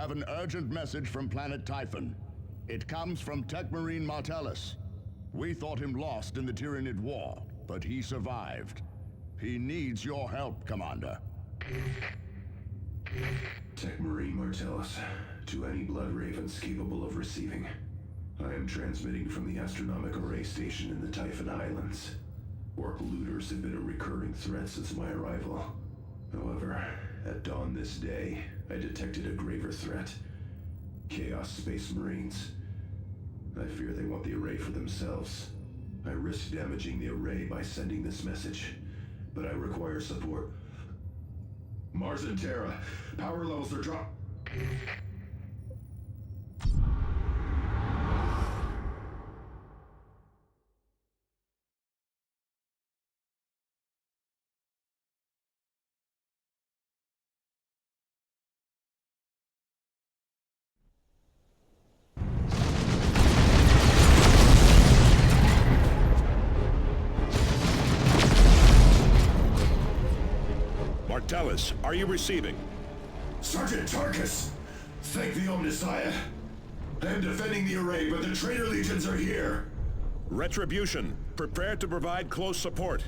have an urgent message from planet Typhon. It comes from Techmarine Martellus. We thought him lost in the Tyranid war, but he survived. He needs your help, Commander. Techmarine Martellus, to any Blood Ravens capable of receiving. I am transmitting from the Astronomic Array station in the Typhon Islands. Orc looters have been a recurring threat since my arrival. However, at dawn this day, I detected a graver threat. Chaos Space Marines. I fear they want the array for themselves. I risk damaging the array by sending this message, but I require support. Mars and Terra, power levels are dropped. Martellus, are you receiving? Sergeant Tarkus! Thank the Omnissiah. I am defending the array, but the traitor legions are here. Retribution, prepare to provide close support.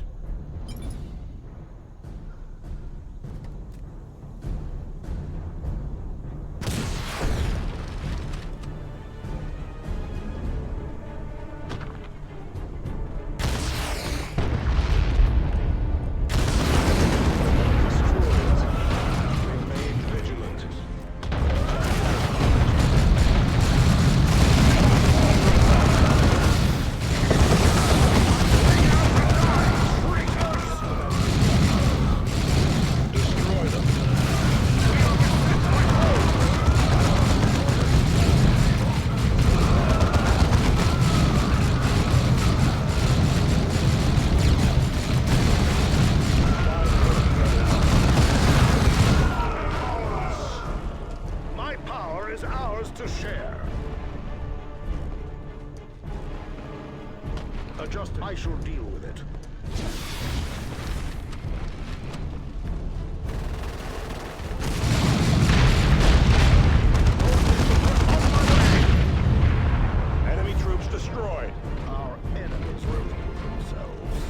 I shall deal with it. Enemy troops destroyed. Our enemies will heal themselves.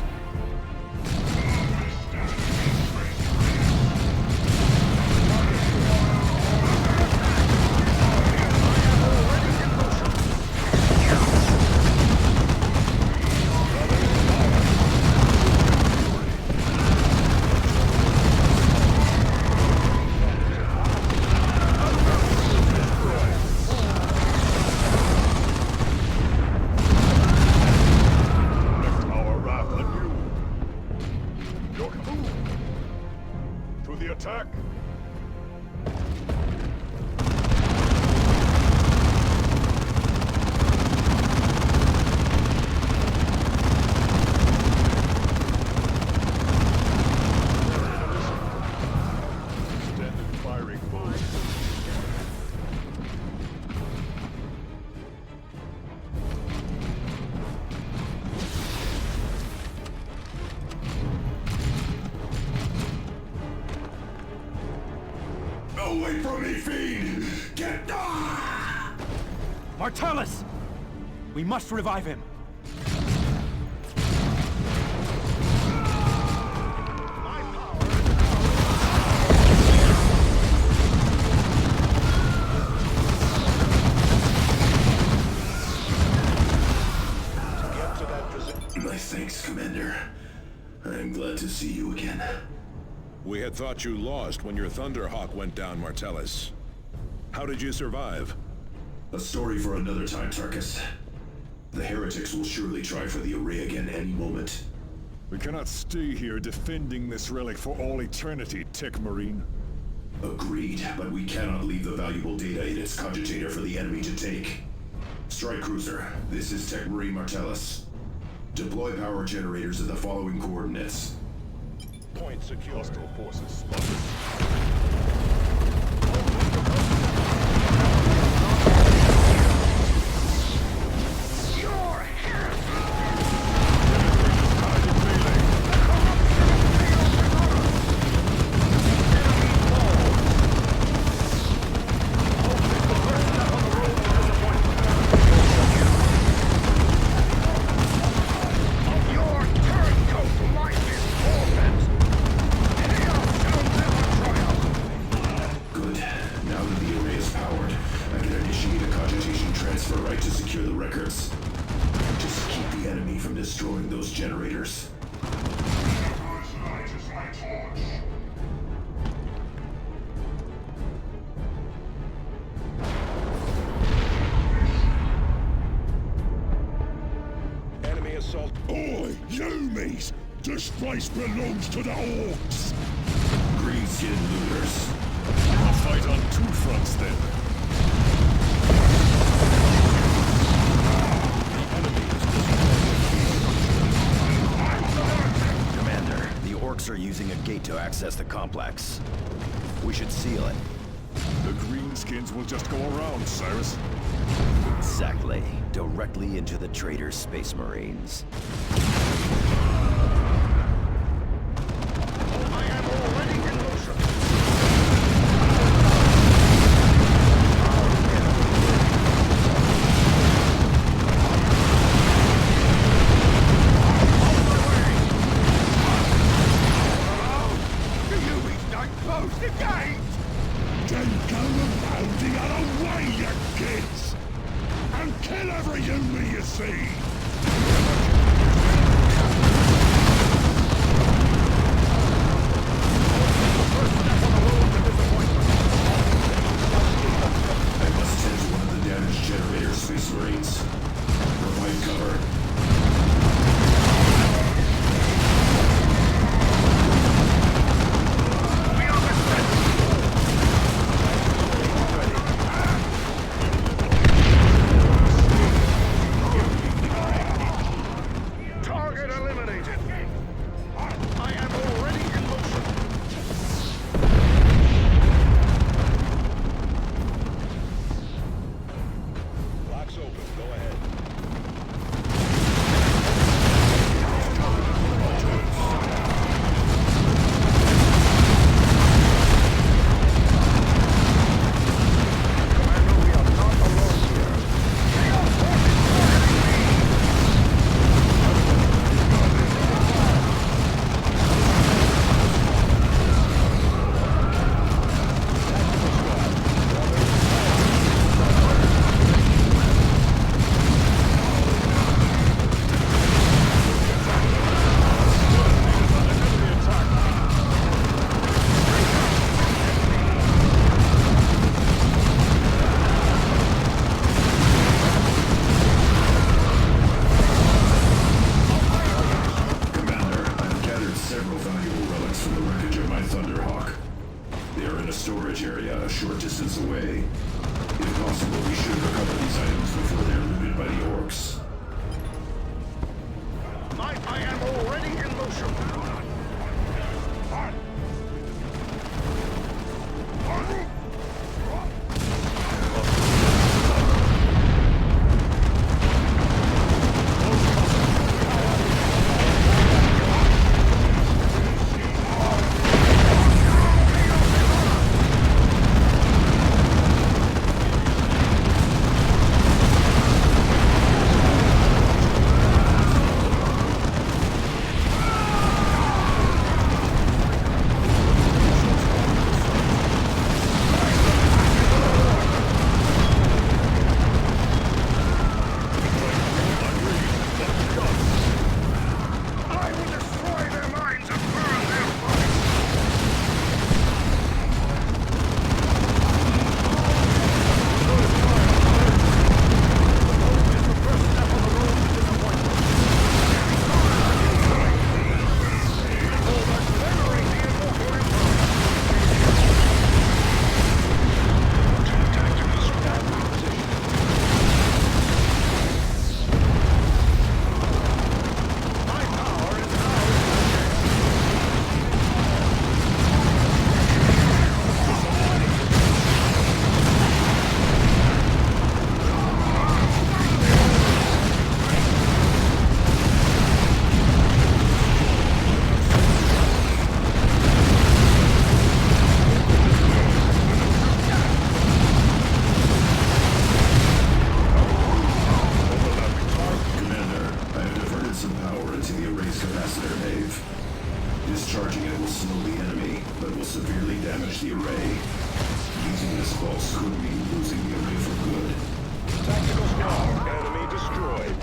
Attack! Extended firing mode. Away from me, fiend! Get down! Martellus! We must revive him. My thanks, Commander. I am glad to see you again. We had thought you lost when your Thunderhawk went down, Martellus. How did you survive? A story for another time, Tarkus. The heretics will surely try for the array again any moment. We cannot stay here defending this relic for all eternity, Techmarine. Agreed, but we cannot leave the valuable data in its cogitator for the enemy to take. Strike Cruiser, this is Techmarine Martellus. Deploy power generators at the following coordinates. Point secure. Hostile forces spotted. destroying those generators. Enemy assault. Oi, Yumis! This place belongs to the orcs! Green-skinned looters. I'll fight on two fronts then. Commander, the orcs are using a gate to access the complex. We should seal it. The greenskins will just go around, Cyrus. Exactly. Directly into the traitor's space marines. Then go around the other way, you kids! And kill every Yumi you see! I must tend to one of the damaged generator space marines. Provide cover. Target eliminated. I am already in motion. Lock's open. Go ahead. Commander, I've gathered several valuable relics from the wreckage of my Thunderhawk. They are in a storage area a short distance away. If possible, we should recover these items before they're looted by the orcs. I am already in motion. I will destroy their minds and burn their bodies. Commander, I have diverted some power into the array's capacitor nave. Discharging it will slow the enemy, but will severely damage the array. Using this pulse could mean losing the array for good. Tactical scout. Enemy destroyed.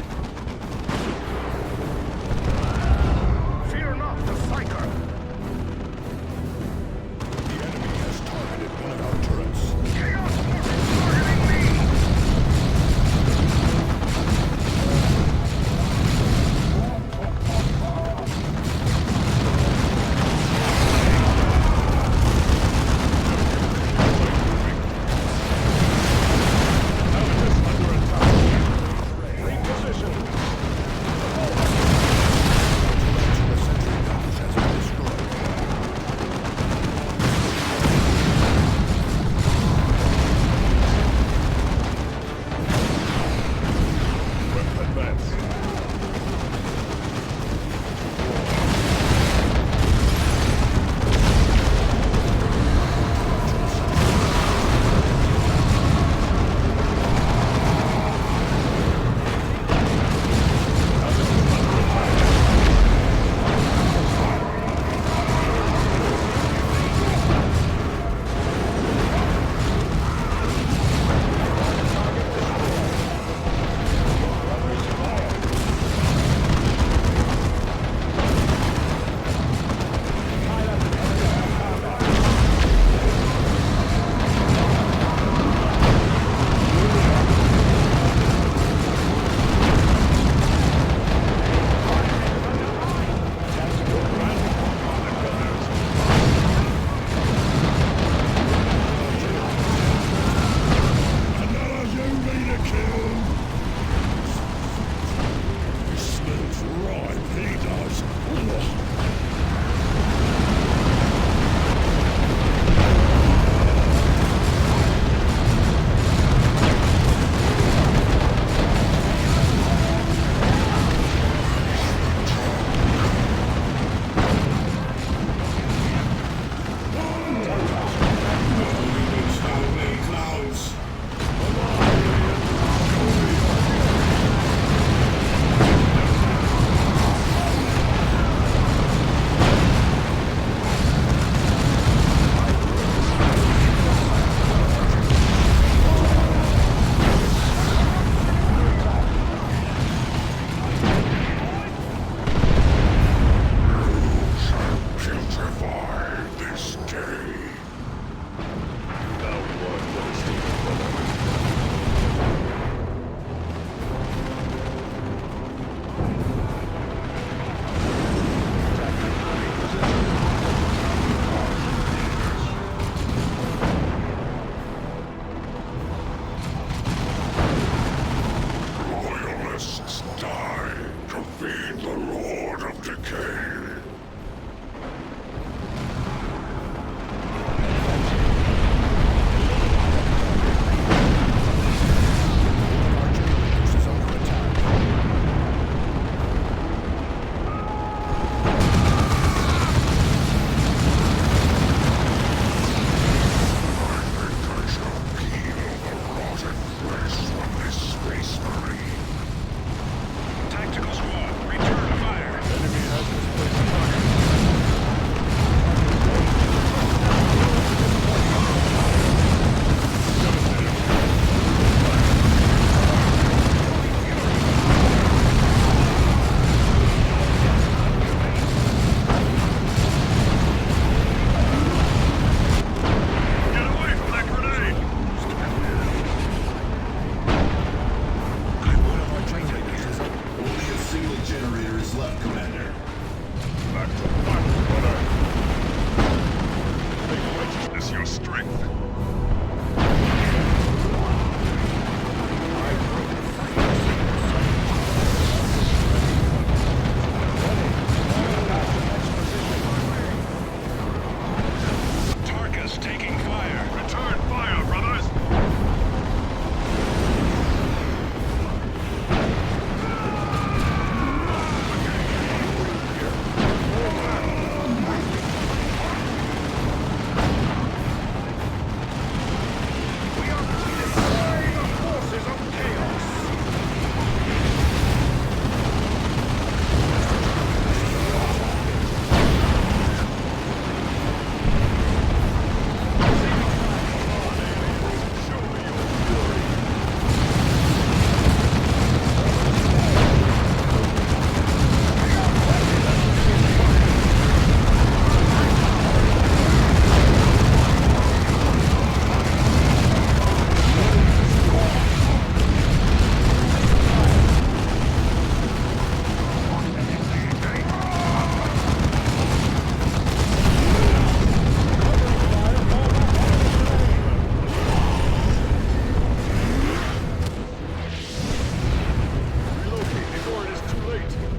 retreat.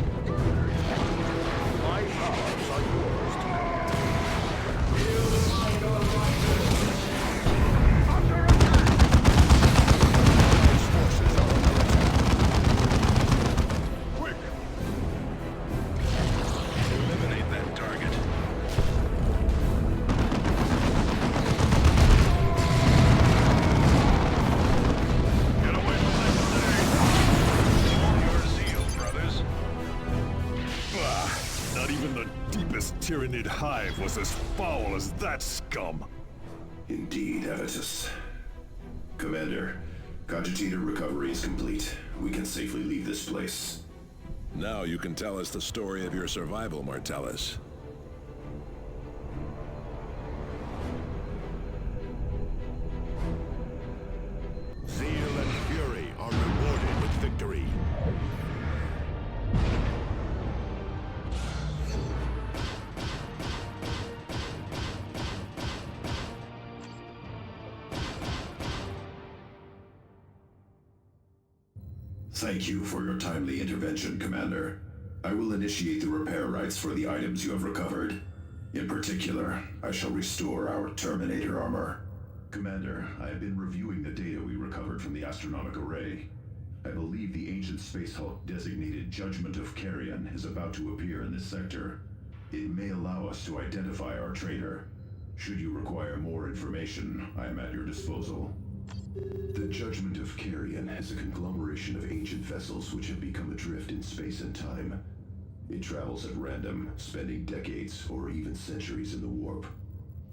My powers are yours to command. Under attack! His forces are under attack. Quick! Eliminate that target. Get away from that All your zeal, brothers. Bah! Not even the deepest Tyranid hive was as foul as that scum! Indeed, Avitus. Commander, cogitator recovery is complete. We can safely leave this place. Now you can tell us the story of your survival, Martellus. Zeal and fury are rewarded with victory. Thank you for your timely intervention, Commander. I will initiate the repair rights for the items you have recovered. In particular, I shall restore our Terminator armor. Commander, I have been reviewing the data we recovered from the Astronomic Array. I believe the ancient space hulk designated Judgment of Carrion is about to appear in this sector. It may allow us to identify our traitor. Should you require more information, I am at your disposal. The Judgment of Carrion is a conglomeration of ancient vessels which have become adrift in space and time. It travels at random, spending decades or even centuries in the warp.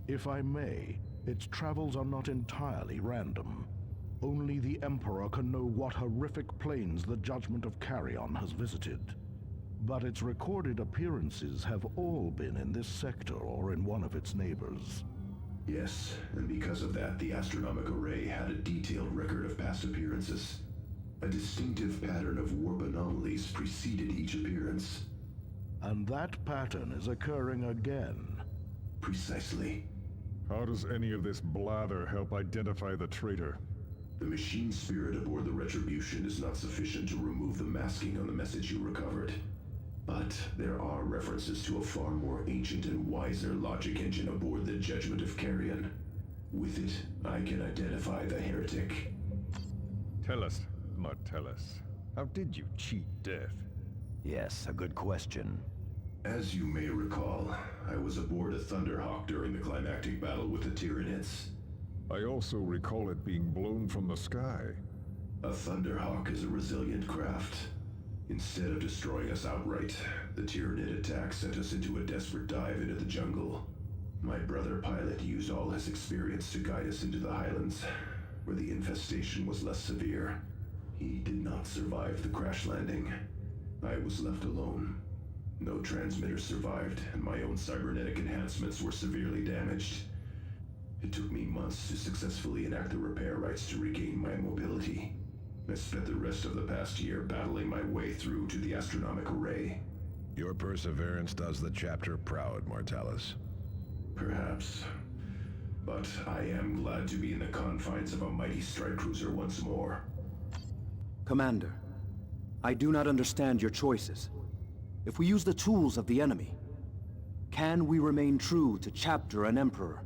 If I may, its travels are not entirely random. Only the Emperor can know what horrific planes the Judgment of Carrion has visited. But its recorded appearances have all been in this sector or in one of its neighbors. Yes, and because of that, the Astronomic Array had a detailed record of past appearances. A distinctive pattern of warp anomalies preceded each appearance. And that pattern is occurring again. Precisely. How does any of this blather help identify the traitor? The machine spirit aboard the Retribution is not sufficient to remove the masking on the message you recovered. But there are references to a far more ancient and wiser logic engine aboard the Judgment of Carrion. With it, I can identify the heretic. Tell us, Martellus, how did you cheat death? Yes, a good question. As you may recall, I was aboard a Thunderhawk during the climactic battle with the Tyranids. I also recall it being blown from the sky. A Thunderhawk is a resilient craft. Instead of destroying us outright, the Tyranid attack sent us into a desperate dive into the jungle. My brother pilot used all his experience to guide us into the highlands, where the infestation was less severe. He did not survive the crash landing. I was left alone. No transmitters survived, and my own cybernetic enhancements were severely damaged. It took me months to successfully enact the repair rights to regain my mobility. I spent the rest of the past year battling my way through to the Astronomic Array. Your perseverance does the chapter proud, Martellus. Perhaps. But I am glad to be in the confines of a mighty strike cruiser once more. Commander, I do not understand your choices. If we use the tools of the enemy, can we remain true to Chapter and Emperor?